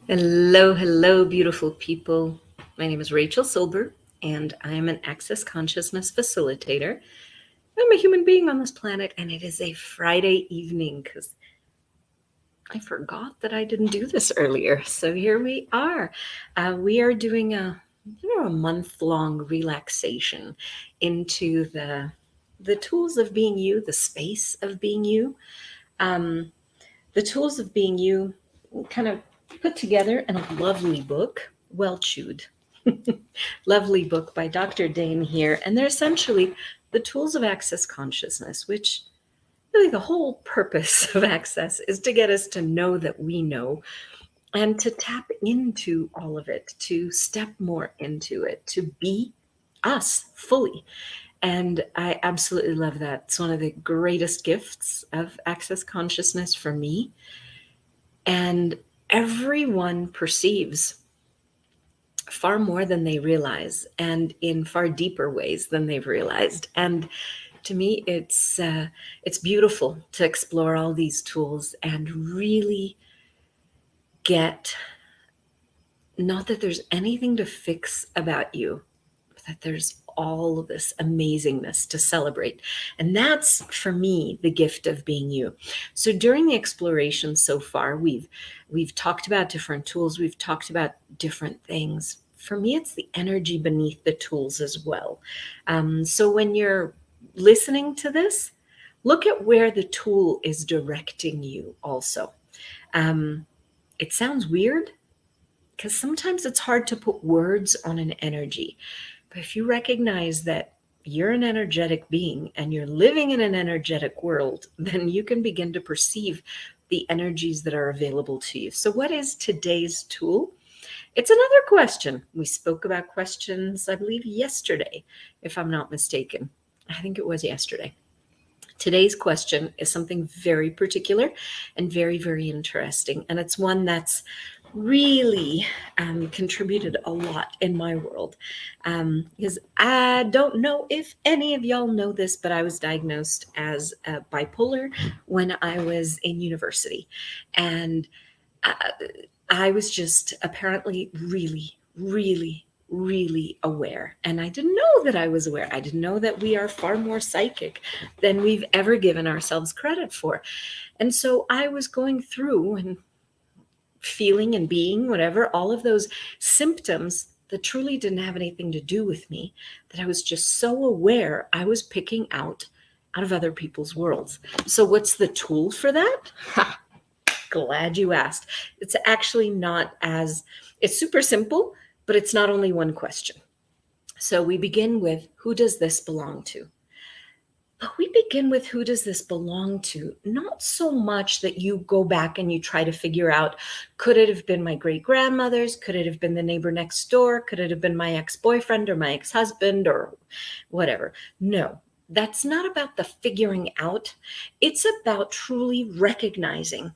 Hello, hello, beautiful people. My name is Rachel Silber, and I am an Access Consciousness facilitator. I'm a human being on this planet, and it is a Friday evening because I forgot that I didn't do this earlier. So here we are. We are doing a month-long relaxation into the tools of being you, the space of being you. Um, the tools of being you kind of put together in a lovely book, well chewed. Lovely book by Dr. Dain Heer. And they're essentially the tools of access consciousness, which really the whole purpose of access is to get us to know that we know and to tap into all of it, to step more into it, to be us fully. And I absolutely love that. It's one of the greatest gifts of access consciousness for me. And everyone perceives far more than they realize, and in far deeper ways than they've realized. And to me, it's beautiful to explore all these tools and really get, not that there's anything to fix about you, but that there's all of this amazingness to celebrate. And that's, for me, the gift of being you. So during the exploration so far, we've talked about different tools, we've talked about different things. For me, it's the energy beneath the tools as well. So when you're listening to this, look at where the tool is directing you also. It sounds weird because sometimes it's hard to put words on an energy. But if you recognize that you're an energetic being and you're living in an energetic world, then you can begin to perceive the energies that are available to you. So, what is today's tool? It's another question. We spoke about questions, I believe, yesterday, if I'm not mistaken. I think it was yesterday. Today's question is something very particular and very, very interesting. And it's one that's really contributed a lot in my world. Because I don't know if any of y'all know this, but I was diagnosed as bipolar when I was in university. And uh, I was just apparently really, really, really aware. And I didn't know that I was aware. I didn't know that we are far more psychic than we've ever given ourselves credit for. And so I was going through and feeling and being whatever, all of those symptoms that truly didn't have anything to do with me, that I was just so aware I was picking out of other people's worlds. So what's the tool for that? Ha, glad you asked. It's actually not as, it's super simple, but it's not only one question. So we begin with, who does this belong to? But we begin with, who does this belong to? Not so much that you go back and you try to figure out, could it have been my great grandmother's? Could it have been the neighbor next door? Could it have been my ex-boyfriend or my ex-husband or whatever? No, that's not about the figuring out. It's about truly recognizing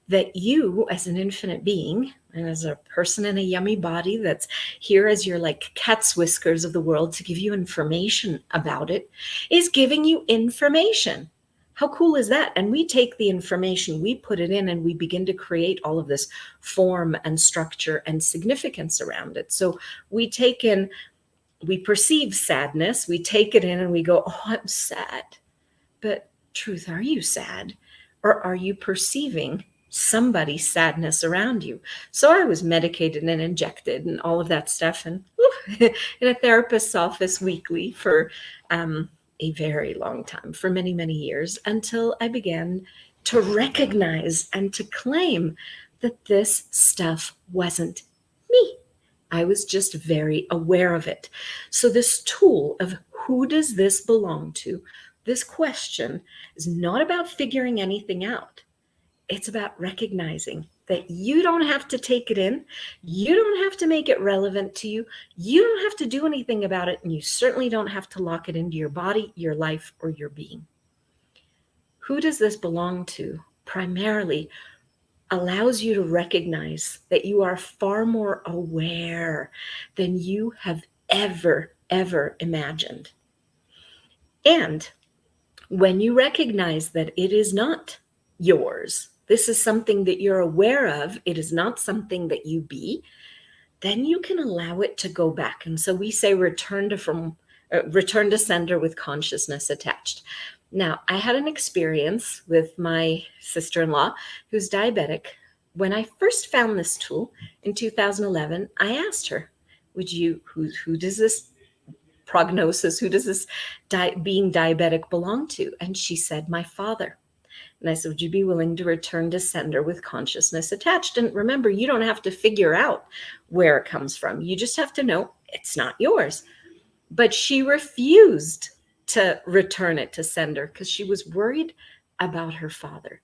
that you, as an infinite being and as a person in a yummy body that's here as your like cat's whiskers of the world to give you information about it, is giving you information. How cool is that? And we take the information, we put it in, and we begin to create all of this form and structure and significance around it. So we take in, we perceive sadness, we take it in and we go, oh, I'm sad. But truth, are you sad? Or are you perceiving somebody's sadness around you? So I was medicated and injected and all of that stuff, and in a therapist's office weekly for a very long time, for many, many years, until I began to recognize and to claim that this stuff wasn't me. I was just very aware of it. So this tool of, who does this belong to? This question is not about figuring anything out. It's about recognizing that you don't have to take it in. You don't have to make it relevant to you. You don't have to do anything about it. And you certainly don't have to lock it into your body, your life, or your being. Who does this belong to? Primarily allows you to recognize that you are far more aware than you have ever imagined. And when you recognize that it is not yours, this is something that you're aware of, it is not something that you be, then you can allow it to go back. And so we say return to sender with consciousness attached. Now, I had an experience with my sister-in-law who's diabetic. When I first found this tool in 2011, I asked her, who does this prognosis, who does this being diabetic belong to? And she said, my father. And I said, would you be willing to return to sender with consciousness attached? And remember, you don't have to figure out where it comes from. You just have to know it's not yours. But she refused to return it to sender because she was worried about her father.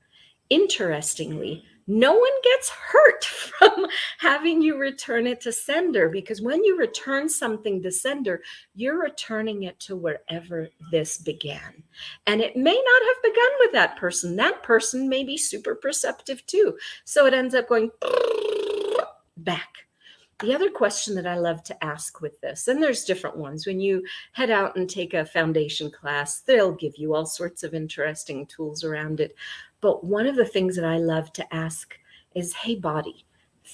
Interestingly, no one gets hurt from having you return it to sender, because when you return something to sender, you're returning it to wherever this began. And it may not have begun with that person. That person may be super perceptive too. So it ends up going back. The other question that I love to ask with this, and there's different ones, when you head out and take a foundation class, they'll give you all sorts of interesting tools around it. But one of the things that I love to ask is, hey, body,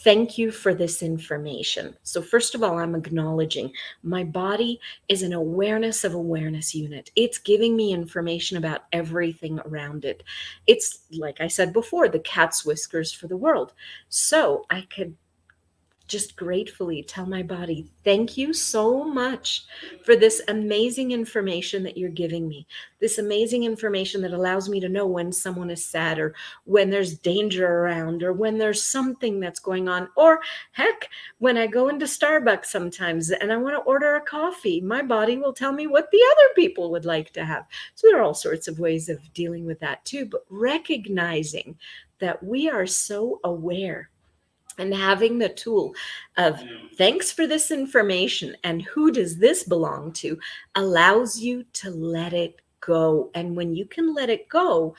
thank you for this information. So first of all, I'm acknowledging my body is an awareness of awareness unit. It's giving me information about everything around it. It's, like I said before, the cat's whiskers for the world. So I could just gratefully tell my body, thank you so much for this amazing information that you're giving me, this amazing information that allows me to know when someone is sad, or when there's danger around, or when there's something that's going on, or heck, when I go into Starbucks sometimes and I want to order a coffee, my body will tell me what the other people would like to have. So there are all sorts of ways of dealing with that too, but recognizing that we are so aware, and having the tool of thanks for this information and who does this belong to allows you to let it go. And when you can let it go,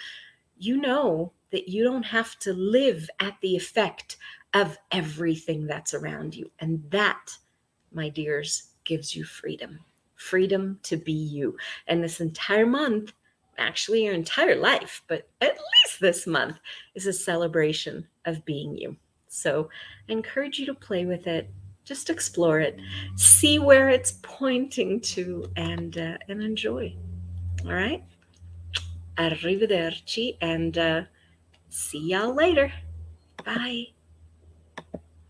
you know that you don't have to live at the effect of everything that's around you. And that, my dears, gives you freedom to be you. And this entire month, actually your entire life, but at least this month, is a celebration of being you. So I encourage you to play with it, just explore it, see where it's pointing to, and enjoy. All right? Arrivederci, and see y'all later. Bye.